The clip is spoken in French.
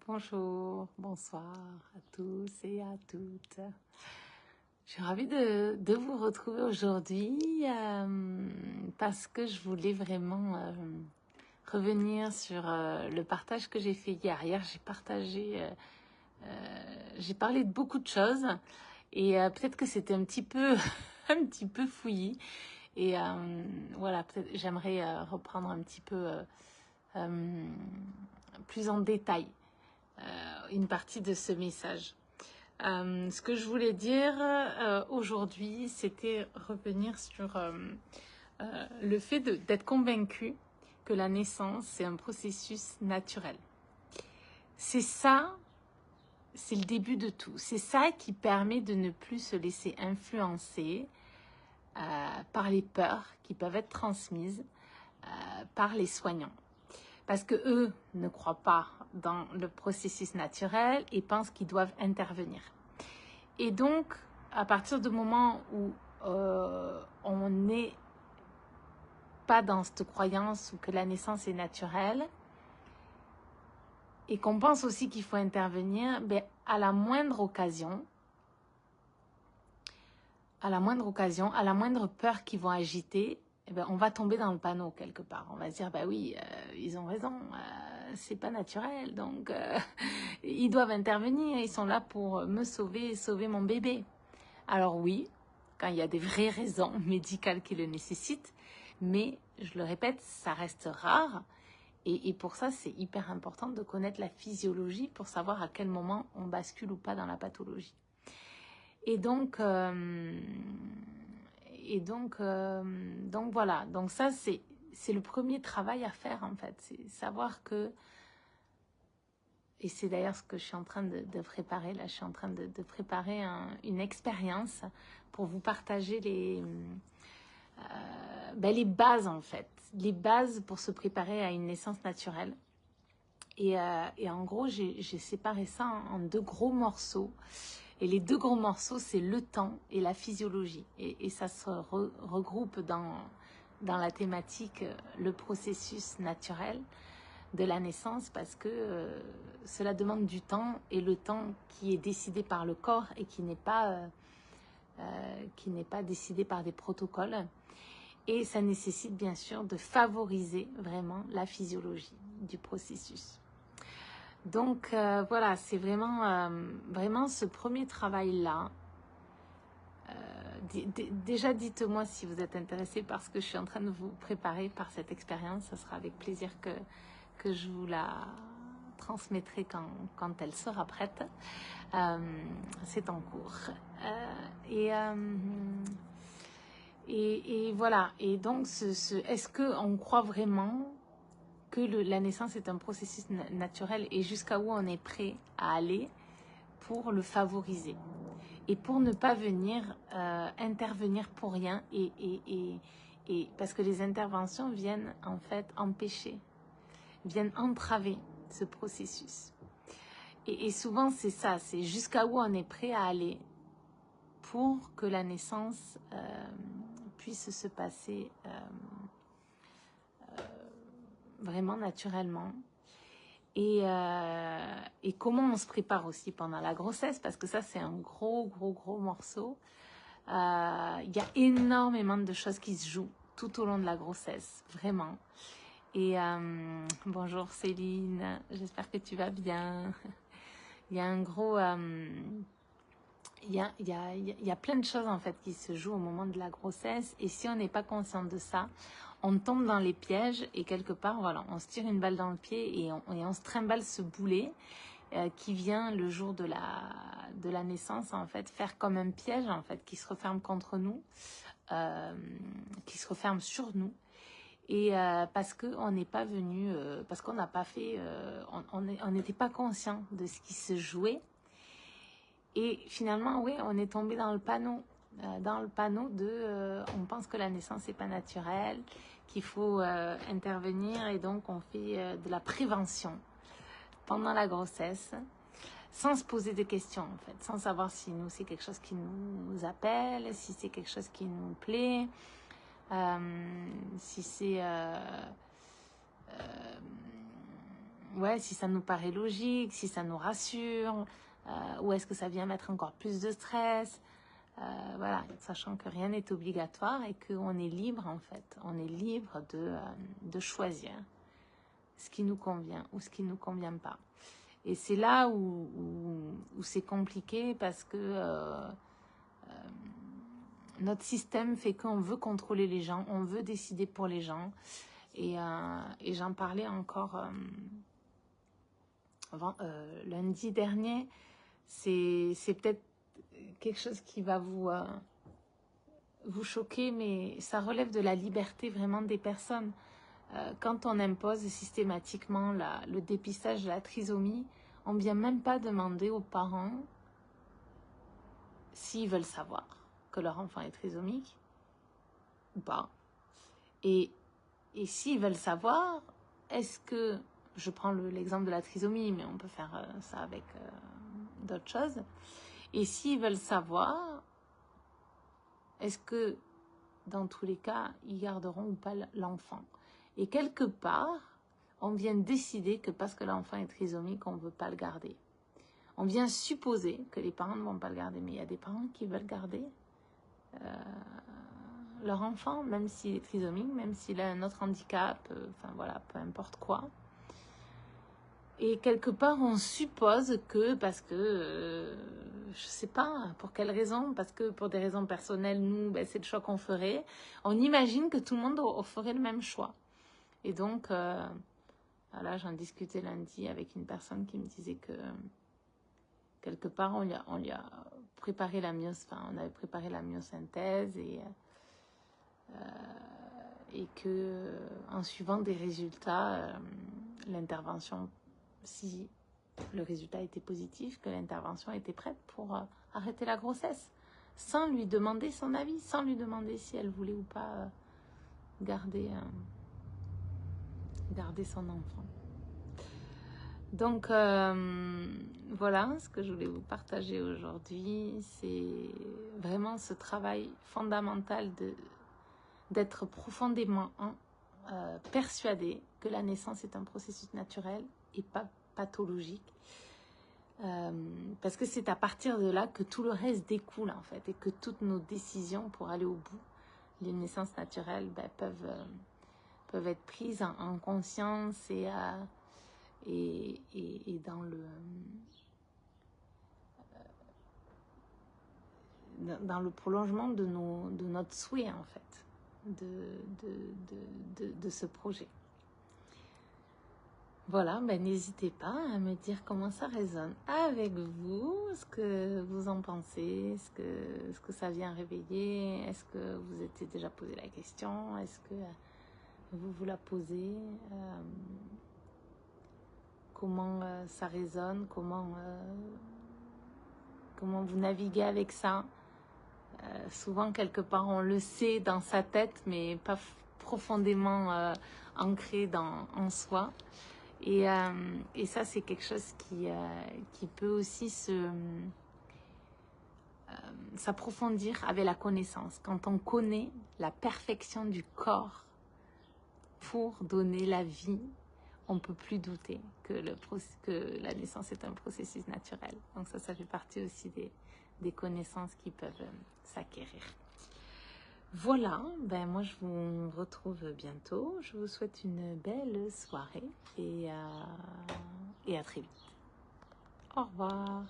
Bonjour, bonsoir à tous et à toutes. Je suis ravie de vous retrouver aujourd'hui parce que je voulais vraiment revenir sur le partage que j'ai fait hier. Hier, j'ai parlé de beaucoup de choses et peut-être que c'était un petit peu, un petit peu fouillis. Et voilà, peut-être j'aimerais reprendre un petit peu plus en détail une partie de ce message. Ce que je voulais dire aujourd'hui, c'était revenir sur le fait d'être convaincu que la naissance, c'est un processus naturel. C'est ça, c'est le début de tout. C'est ça qui permet de ne plus se laisser influencer par les peurs qui peuvent être transmises par les soignants. Parce que eux ne croient pas dans le processus naturel et pensent qu'ils doivent intervenir. Et donc, à partir du moment où on n'est pas dans cette croyance ou que la naissance est naturelle et qu'on pense aussi qu'il faut intervenir, ben, à la moindre occasion, à la moindre peur qu'ils vont agiter, eh ben, on va tomber dans le panneau quelque part. On va se dire, bah oui, ils ont raison, c'est pas naturel, donc ils doivent intervenir, ils sont là pour me sauver et sauver mon bébé. Alors oui, quand il y a des vraies raisons médicales qui le nécessitent, mais je le répète, ça reste rare. Et pour ça, c'est hyper important de connaître la physiologie pour savoir à quel moment on bascule ou pas dans la pathologie. Et donc voilà. Donc ça, c'est le premier travail à faire en fait. C'est savoir que, et c'est d'ailleurs ce que je suis en train de préparer. Là, je suis en train de préparer une expérience pour vous partager les bases en fait. Les bases pour se préparer à une naissance naturelle. Et en gros, j'ai séparé ça en deux gros morceaux. Et les deux gros morceaux, c'est le temps et la physiologie. Et ça se regroupe dans la thématique, le processus naturel de la naissance, parce que cela demande du temps, et le temps qui est décidé par le corps et qui n'est pas décidé par des protocoles. Et ça nécessite bien sûr de favoriser vraiment la physiologie du processus. Donc voilà, c'est vraiment ce premier travail-là. Déjà, dites-moi si vous êtes intéressé par ce que je suis en train de vous préparer par cette expérience. Ça sera avec plaisir que je vous la transmettrai quand elle sera prête. C'est en cours. Et voilà. Et donc, est-ce qu'on croit vraiment que la naissance est un processus naturel et jusqu'à où on est prêt à aller pour le favoriser et pour ne pas venir intervenir pour rien et parce que les interventions viennent en fait empêcher, viennent entraver ce processus. Et souvent c'est ça, c'est jusqu'à où on est prêt à aller pour que la naissance puisse se passer vraiment naturellement. Et comment on se prépare aussi pendant la grossesse, parce que ça c'est un gros morceau. Il y a énormément de choses qui se jouent tout au long de la grossesse, vraiment. Et bonjour Céline, j'espère que tu vas bien. Il y a un gros... il y a plein de choses en fait qui se jouent au moment de la grossesse, et si on n'est pas conscient de ça, on tombe dans les pièges et quelque part voilà, on se tire une balle dans le pied et on se trimballe ce boulet qui vient le jour de la naissance en fait faire comme un piège en fait qui se referme contre nous, qui se referme sur nous. Et parce qu'on n'est pas venu, parce qu'on n'a pas fait, on n'était pas conscient de ce qui se jouait. Et finalement, oui, on est tombé dans le panneau de on pense que la naissance n'est pas naturelle, qu'il faut intervenir, et donc on fait de la prévention pendant la grossesse sans se poser de questions en fait, sans savoir si nous c'est quelque chose qui nous appelle, si c'est quelque chose qui nous plaît, si c'est ouais, si ça nous paraît logique, si ça nous rassure, ou est-ce que ça vient mettre encore plus de stress. Voilà, sachant que rien n'est obligatoire et qu'on est libre en fait. On est libre de choisir ce qui nous convient ou ce qui ne nous convient pas. Et c'est là où c'est compliqué parce que notre système fait qu'on veut contrôler les gens, on veut décider pour les gens. Et j'en parlais encore lundi dernier. C'est peut-être quelque chose qui va vous choquer, mais ça relève de la liberté vraiment des personnes. Quand on impose systématiquement le dépistage de la trisomie, on ne vient même pas demander aux parents s'ils veulent savoir que leur enfant est trisomique ou pas. Et s'ils veulent savoir, est-ce que, je prends l'exemple de la trisomie, mais on peut faire ça avec d'autres choses, et s'ils veulent savoir, est-ce que, dans tous les cas, ils garderont ou pas l'enfant? Et quelque part, on vient décider que parce que l'enfant est trisomique, on ne veut pas le garder. On vient supposer que les parents ne vont pas le garder, mais il y a des parents qui veulent garder leur enfant, même s'il est trisomique, même s'il a un autre handicap, enfin voilà, peu importe quoi. Et quelque part, on suppose que, parce que, je sais pas, pour quelle raison, parce que pour des raisons personnelles, nous, ben, c'est le choix qu'on ferait, on imagine que tout le monde ferait le même choix. Et donc, voilà, j'en discutais lundi avec une personne qui me disait que, quelque part, on lui a préparé la on avait préparé la myosynthèse et que, en suivant des résultats, l'intervention, si le résultat était positif, que l'intervention était prête pour arrêter la grossesse, sans lui demander son avis, sans lui demander si elle voulait ou pas garder son enfant. Donc, voilà ce que je voulais vous partager aujourd'hui. C'est vraiment ce travail fondamental d'être profondément persuadé que la naissance est un processus naturel et pas pathologique. Parce que c'est à partir de là que tout le reste découle en fait et que toutes nos décisions pour aller au bout, les naissances naturelles, ben, peuvent être prises en conscience et dans le prolongement de notre souhait en fait de ce projet. Voilà, ben n'hésitez pas à me dire comment ça résonne avec vous, ce que vous en pensez, ce que ça vient réveiller, est-ce que vous étiez déjà posé la question, est-ce que vous la posez, comment ça résonne, comment vous naviguez avec ça. Souvent, quelque part, on le sait dans sa tête, mais pas profondément ancré en soi. Et ça, c'est quelque chose qui peut aussi s'approfondir avec la connaissance. Quand on connaît la perfection du corps pour donner la vie, on ne peut plus douter que la naissance est un processus naturel. Donc ça fait partie aussi des connaissances qui peuvent s'acquérir. Voilà, ben moi je vous retrouve bientôt. Je vous souhaite une belle soirée et à très vite. Au revoir.